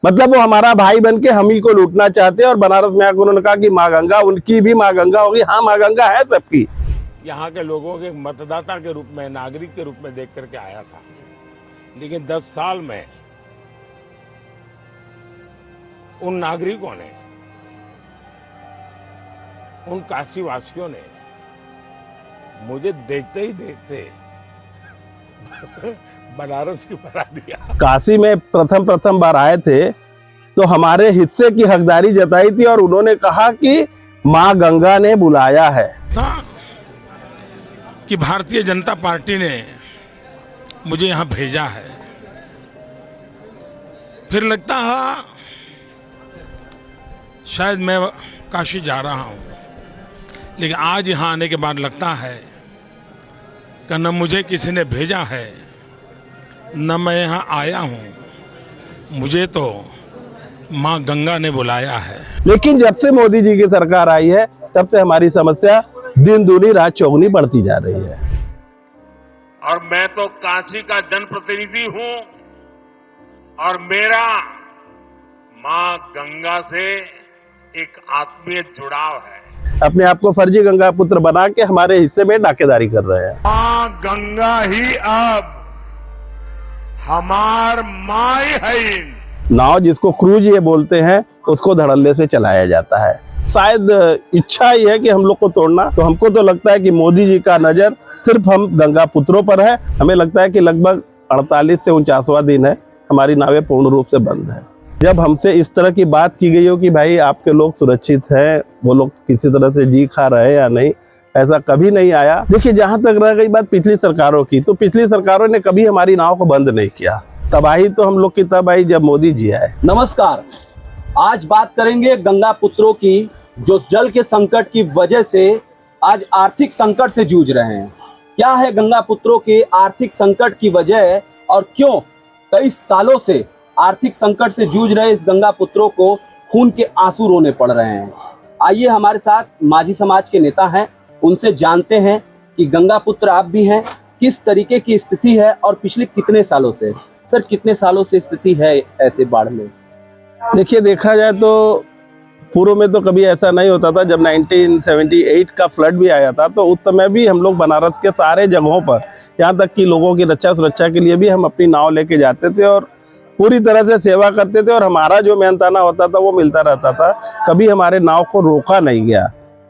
मतलब वो हमारा भाई बन के हम ही को लूटना चाहते हैं। और बनारस में आकर उन्होंने कहा कि माँ गंगा उनकी भी माँ गंगा होगी। हाँ, माँ गंगा है सबकी। यहाँ के लोगों के मतदाता के रूप में, नागरिक के रूप में देख करके आया था, लेकिन 10 साल में उन नागरिकों ने, उन काशी वासियों ने मुझे देखते ही देखते बनारस की बना दिया। काशी में प्रथम बार आए थे तो हमारे हिस्से की हकदारी जताई थी और उन्होंने कहा कि माँ गंगा ने बुलाया है। कि भारतीय जनता पार्टी ने मुझे यहां भेजा है। फिर लगता है शायद मैं काशी जा रहा हूं, लेकिन आज यहां आने के बाद लगता है कि न मुझे किसी ने भेजा है, न मैं यहां आया हूं, मुझे तो मां गंगा ने बुलाया है। लेकिन जब से मोदी जी की सरकार आई है तब से हमारी समस्या दिन दूनी रात चौगुनी बढ़ती जा रही है। और मैं तो काशी का जनप्रतिनिधि हूं और मेरा मां गंगा से एक आत्मीय जुड़ाव है। अपने आप को फर्जी गंगा पुत्र बना के हमारे हिस्से में डाकेदारी कर रहे हैं। मां गंगा ही अब हमार माई है। नाव जिसको क्रूज ये बोलते हैं उसको धड़ल्ले से चलाया जाता है। शायद इच्छा ही है कि हम लोग को तोड़ना। तो हमको तो लगता है कि मोदी जी का नजर सिर्फ हम गंगा पुत्रों पर है। हमें लगता है कि लगभग 48 से 49वां दिन है हमारी नावें पूर्ण रूप से बंद है। जब हमसे इस तरह की बात की गई हो कि भाई आपके लोग सुरक्षित हैं, वो लोग किसी तरह से जी खा रहे हैं या नहीं, ऐसा कभी नहीं आया। देखिए, जहां तक रह गई बात पिछली सरकारों की, तो पिछली सरकारों ने कभी हमारी नाव को बंद नहीं किया। तबाही तो हम लोग की तब आई जब मोदी जी आए। नमस्कार, आज बात करेंगे गंगा पुत्रों की जो जल के संकट की वजह से आज आर्थिक संकट से जूझ रहे हैं। क्या है गंगा पुत्रों के आर्थिक संकट की वजह और क्यों कई सालों से आर्थिक संकट से जूझ रहे इस गंगा पुत्रों को खून के आंसू रोने पड़ रहे हैं। आइए हमारे साथ माझी समाज के नेता हैं, उनसे जानते हैं कि गंगा पुत्र आप भी हैं, किस तरीके की स्थिति है और पिछले कितने सालों से, सर कितने सालों से स्थिति है ऐसे बाढ़ में? देखिए, देखा जाए तो पूर्व में तो कभी ऐसा नहीं होता था। जब 1978 का फ्लड भी आया था तो उस समय भी हम लोग बनारस के सारे जगहों पर, यहाँ तक कि लोगों की रक्षा सुरक्षा के लिए भी हम अपनी नाव लेके जाते थे और पूरी तरह से सेवा करते थे और हमारा जो मेहनताना होता था वो मिलता रहता था। कभी हमारे नाव को रोका नहीं गया।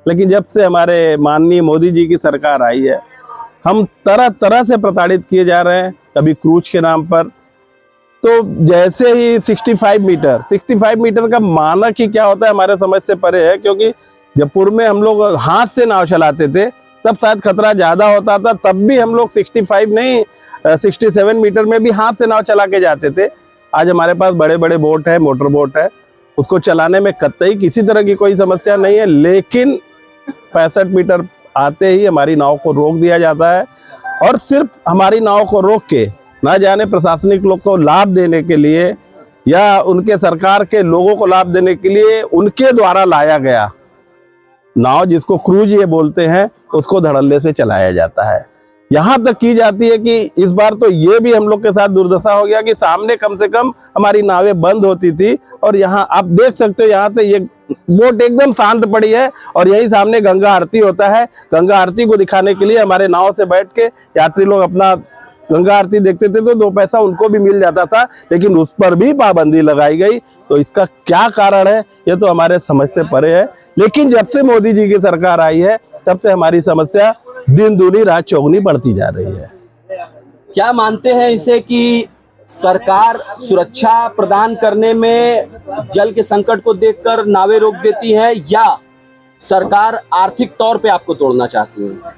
लेकिन जब से हमारे माननीय मोदी जी की सरकार आई है, हम तरह तरह से प्रताड़ित किए जा रहे हैं। कभी क्रूज के नाम पर, तो जैसे ही 65 मीटर का मानक ही क्या होता है हमारे समझ से परे है। क्योंकि जब पूर्व में हम लोग हाथ से नाव चलाते थे तब शायद खतरा ज्यादा होता था, तब भी हम लोग 65 नहीं 67 मीटर में भी हाथ से नाव चला के जाते थे। आज हमारे पास बड़े बड़े बोट है, मोटर बोट है, उसको चलाने में कतई किसी तरह की कोई समस्या नहीं है। लेकिन 65 मीटर आते ही हमारी नाव को रोक दिया जाता है और सिर्फ हमारी नाव को रोक के ना जाने प्रशासनिक लोग को लाभ देने के लिए या उनके सरकार के लोगों को लाभ देने के लिए उनके द्वारा लाया गया नाव जिसको क्रूज ये बोलते हैं उसको धड़ल्ले से चलाया जाता है। यहाँ तक की जाती है कि इस बार तो ये भी हम लोग के साथ दुर्दशा हो गया कि सामने कम से कम हमारी नावें बंद होती थी और यहाँ आप देख सकते हो, यहाँ से ये बोट एकदम शांत पड़ी है और यही सामने गंगा आरती होता है। गंगा आरती को दिखाने के लिए हमारे नाव से बैठ के यात्री लोग अपना गंगा आरती देखते थे तो 2 पैसा उनको भी मिल जाता था, लेकिन उस पर भी पाबंदी लगाई गई। तो इसका क्या कारण है ये तो हमारे समझ से परे है। लेकिन जब से मोदी जी की सरकार आई है तब से हमारी समस्या दिन दूनी रात चौगुनी बढ़ती जा रही है। क्या मानते हैं इसे कि सरकार सुरक्षा प्रदान करने में जल के संकट को देखकर नावें रोक देती है या सरकार आर्थिक तौर पे आपको तोड़ना चाहती है?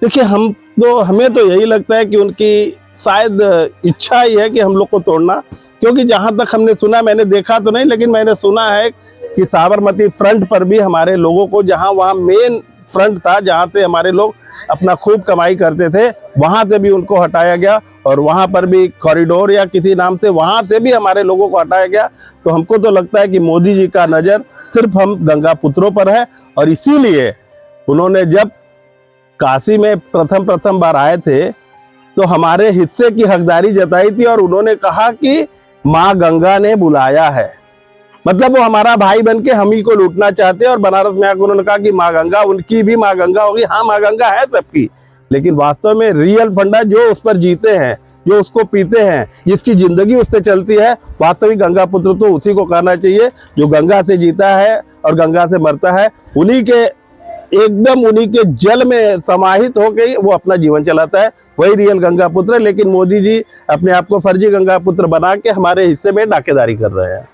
देखिए, हमें तो यही लगता है कि उनकी शायद इच्छा ही है कि हम लोग को तोड़ना। क्योंकि जहां तक हमने सुना, मैंने देखा तो नहीं लेकिन मैंने सुना है कि साबरमती फ्रंट पर भी हमारे लोगों को, जहां वहां मेन फ्रंट था जहां से हमारे लोग अपना खूब कमाई करते थे, वहां से भी उनको हटाया गया और वहां पर भी कॉरिडोर या किसी नाम से वहां से भी हमारे लोगों को हटाया गया। तो हमको तो लगता है कि मोदी जी का नजर सिर्फ हम गंगा पुत्रों पर है और इसीलिए उन्होंने जब काशी में प्रथम बार आए थे तो हमारे हिस्से की हकदारी जताई थी और उन्होंने कहा कि माँ गंगा ने बुलाया है। मतलब वो हमारा भाई बन के हम ही को लूटना चाहते हैं। और बनारस में आकर उन्होंने कहा कि माँ गंगा उनकी भी माँ गंगा होगी। हाँ, माँ गंगा है सबकी, लेकिन वास्तव में रियल फंडा जो उस पर जीते हैं, जो उसको पीते हैं, जिसकी जिंदगी उससे चलती है, वास्तविक गंगा पुत्र तो उसी को कहना चाहिए जो गंगा से जीता है और गंगा से मरता है। उन्हीं के जल में समाहित होकर ही वो अपना जीवन चलाता है, वही रियल गंगा पुत्र है। लेकिन मोदी जी अपने आप को फर्जी गंगा पुत्र बना के हमारे हिस्से में डाकेदारी कर रहे हैं।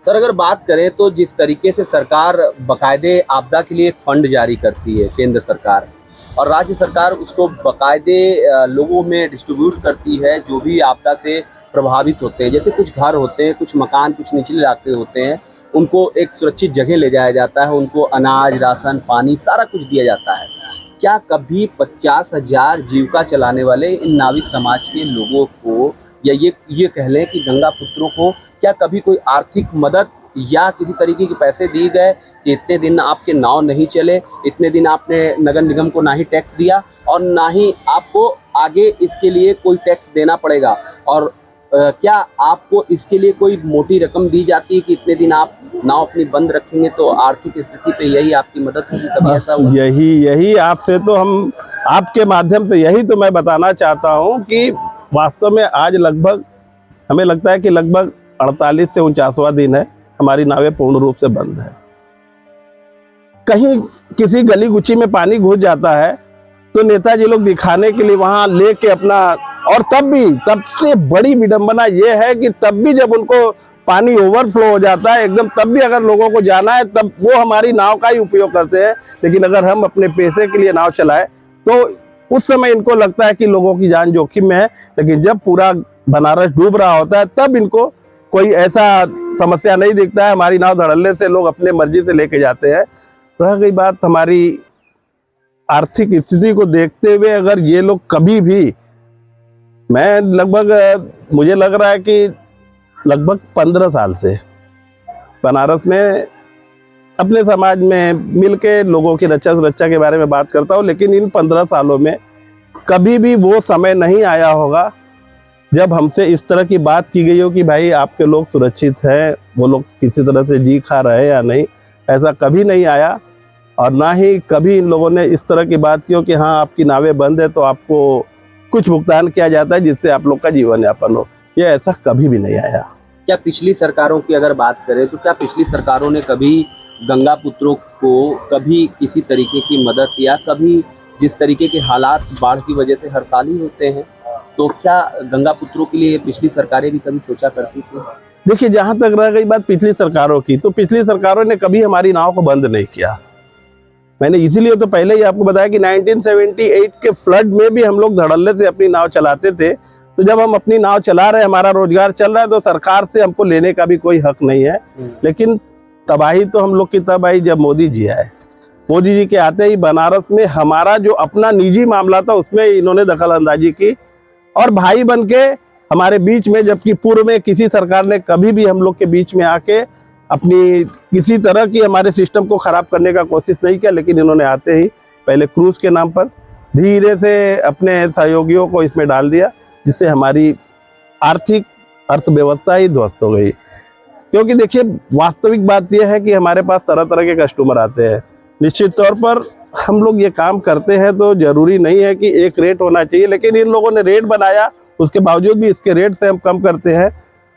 सर, अगर बात करें तो जिस तरीके से सरकार बाकायदे आपदा के लिए एक फंड जारी करती है केंद्र सरकार, और राज्य सरकार उसको बाकायदे लोगों में डिस्ट्रीब्यूट करती है जो भी आपदा से प्रभावित होते हैं। जैसे कुछ घर होते हैं, कुछ मकान, कुछ निचले इलाके होते हैं, उनको एक सुरक्षित जगह ले जाया जाता है, उनको अनाज, राशन, पानी सारा कुछ दिया जाता है। क्या कभी 50,000 जीविका चलाने वाले इन नाविक समाज के लोगों को, या ये कह लें कि गंगा पुत्रों को, क्या कभी कोई आर्थिक मदद या किसी तरीके के पैसे दिए गए कि इतने दिन आपके नाव नहीं चले, इतने दिन आपने नगर निगम को ना ही टैक्स दिया और ना ही आपको आगे इसके लिए कोई टैक्स देना पड़ेगा, और क्या आपको इसके लिए कोई मोटी रकम दी जाती है कि इतने दिन आप नाव अपनी बंद रखेंगे तो आर्थिक स्थिति पे यही आपकी मदद होगी? कभी ऐसा हुआ? यही आपसे तो हम आपके माध्यम से यही तो मैं बताना चाहता हूँ कि वास्तव में आज लगभग हमें लगता है कि लगभग 48 से 49वां दिन है हमारी नावें पूर्ण रूप से बंद है। कहीं किसी गली गुच्ची में पानी घुस जाता है तो नेताजी लोग दिखाने के लिए वहां लेके अपना, और तब भी सबसे बड़ी विडंबना ये है कि तब भी जब उनको पानी ओवरफ्लो हो जाता है एकदम, तब भी अगर लोगों को जाना है तब वो हमारी नाव का ही उपयोग करते हैं। लेकिन अगर हम अपने पैसे के लिए नाव चलाए तो उस समय इनको लगता है कि लोगों की जान जोखिम में है। लेकिन जब पूरा बनारस डूब रहा होता है तब इनको कोई ऐसा समस्या नहीं दिखता है। हमारी नाव धड़ल्ले से लोग अपने मर्जी से लेके जाते हैं। रह गई बात हमारी आर्थिक स्थिति को देखते हुए, अगर ये लोग कभी भी, मैं लगभग मुझे लग रहा है कि लगभग 15 साल से बनारस में अपने समाज में मिलके लोगों की रक्षा सुरक्षा के बारे में बात करता हूँ, लेकिन इन 15 सालों में कभी भी वो समय नहीं आया होगा जब हमसे इस तरह की बात की गई हो कि भाई आपके लोग सुरक्षित हैं, वो लोग किसी तरह से जी खा रहे हैं या नहीं। ऐसा कभी नहीं आया, और ना ही कभी इन लोगों ने इस तरह की बात की हो कि हाँ आपकी नावें बंद है तो आपको कुछ भुगतान किया जाता है जिससे आप लोग का जीवन यापन हो। ये ऐसा कभी भी नहीं आया। क्या पिछली सरकारों की अगर बात करें तो क्या पिछली सरकारों ने कभी गंगा पुत्रों को कभी किसी तरीके की मदद, या कभी जिस तरीके के हालात बाढ़ की वजह से हर साल ही होते हैं, तो क्या गंगा पुत्रों के लिए पिछली सरकारें भी कभी सोचा करती थी? देखिए, जहां तक रह गई बात पिछली सरकारों की, तो पिछली सरकारों ने कभी हमारी नाव को बंद नहीं किया। मैंने इसीलिए तो पहले ही आपको बताया कि 1978 के फ्लड में भी हम लोग धड़ल्ले से अपनी नाव चलाते थे। तो जब हम अपनी नाव चला रहे हैं, हमारा रोजगार चल रहा है, तो सरकार से हमको लेने का भी कोई हक नहीं है। लेकिन तबाही तो हम लोग की तब आई जब मोदी जी आए। मोदी जी के आते ही बनारस में हमारा जो अपना निजी मामला था उसमें इन्होंने दखल अंदाजी की और भाई बन के हमारे बीच में, जबकि पूर्व में किसी सरकार ने कभी भी हम लोग के बीच में आके अपनी किसी तरह की हमारे सिस्टम को खराब करने का कोशिश नहीं किया। लेकिन इन्होंने आते ही पहले क्रूज के नाम पर धीरे से अपने सहयोगियों को इसमें डाल दिया, जिससे हमारी आर्थिक अर्थव्यवस्था ही ध्वस्त हो गई। क्योंकि देखिए, वास्तविक बात यह है कि हमारे पास तरह तरह के कस्टमर आते हैं। निश्चित तौर पर हम लोग ये काम करते हैं तो जरूरी नहीं है कि एक रेट होना चाहिए, लेकिन इन लोगों ने रेट बनाया, उसके बावजूद भी इसके रेट से हम कम करते हैं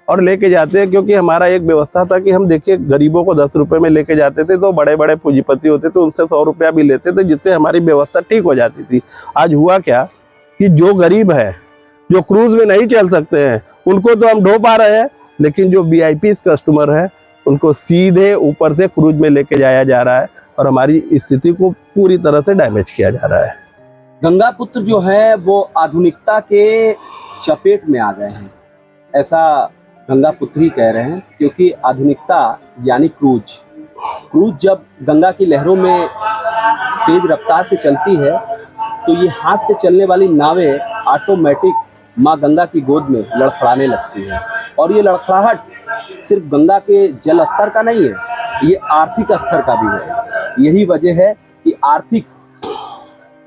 और लेके जाते हैं। क्योंकि हमारा एक व्यवस्था था कि हम देखिए गरीबों को 10 रुपये में लेके जाते थे, तो बड़े बड़े पूंजीपति होते थे उनसे 100 रुपया भी लेते थे, जिससे हमारी व्यवस्था ठीक हो जाती थी। आज हुआ क्या कि जो गरीब है, जो क्रूज में नहीं चल सकते हैं, उनको तो हम ढो पा रहे हैं, लेकिन जो VIP कस्टमर है उनको सीधे ऊपर से क्रूज में लेके जाया जा रहा है और हमारी स्थिति को पूरी तरह से डैमेज किया जा रहा है। गंगा पुत्र जो है वो आधुनिकता के चपेट में आ गए हैं, ऐसा गंगा पुत्र ही कह रहे हैं। क्योंकि आधुनिकता यानी क्रूज जब गंगा की लहरों में तेज रफ्तार से चलती है तो ये हाथ से चलने वाली नावें ऑटोमेटिक माँ गंगा की गोद में लड़खड़ाने लगती है। और ये लड़खड़ाहट सिर्फ गंगा के जल स्तर का नहीं है, ये आर्थिक स्तर का भी है। यही वजह है कि आर्थिक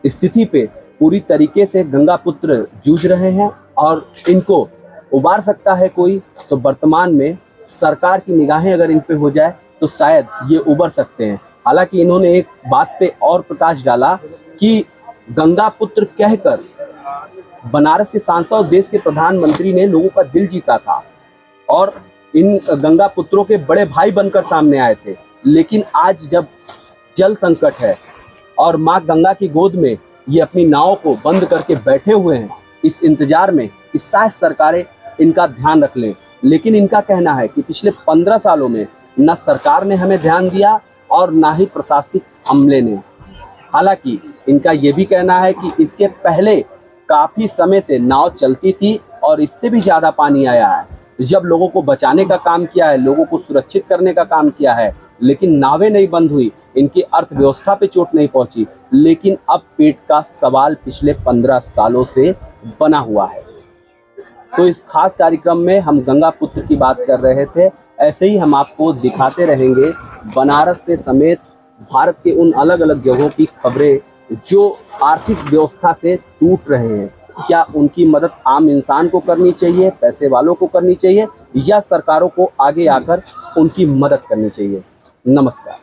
स्थिति पे पूरी तरीके से गंगा पुत्र जूझ रहे हैं और इनको उबार सकता है कोई, तो वर्तमान में सरकार की निगाहें अगर इन पे हो जाए तो शायद ये उबर सकते हैं। हालांकि इन्होंने एक बात पे और प्रकाश डाला कि गंगा पुत्र कहकर बनारस के सांसद और देश के प्रधानमंत्री ने लोगों का दिल जीता था और इन गंगा पुत्रों के बड़े भाई बनकर सामने आए थे। लेकिन आज जब जल संकट है और माँ गंगा की गोद में ये अपनी नाव को बंद करके बैठे हुए हैं, इस इंतजार में कि शायद सरकारें इनका ध्यान रख लें। लेकिन इनका कहना है कि पिछले 15 सालों में न सरकार ने हमें ध्यान दिया और ना ही प्रशासनिक अमले ने। हालांकि इनका ये भी कहना है कि इसके पहले काफी समय से नाव चलती थी और इससे भी ज्यादा पानी आया है, जब लोगों को बचाने का काम किया है, लोगों को सुरक्षित करने का काम किया है, लेकिन नावें नहीं बंद हुई, इनकी अर्थव्यवस्था पे चोट नहीं पहुंची। लेकिन अब पेट का सवाल पिछले 15 सालों से बना हुआ है। तो इस खास कार्यक्रम में हम गंगा पुत्र की बात कर रहे थे। ऐसे ही हम आपको दिखाते रहेंगे बनारस से समेत भारत के उन अलग अलग जगहों की खबरें जो आर्थिक व्यवस्था से टूट रहे हैं। क्या उनकी मदद आम इंसान को करनी चाहिए, पैसे वालों को करनी चाहिए, या सरकारों को आगे आकर उनकी मदद करनी चाहिए? नमस्कार।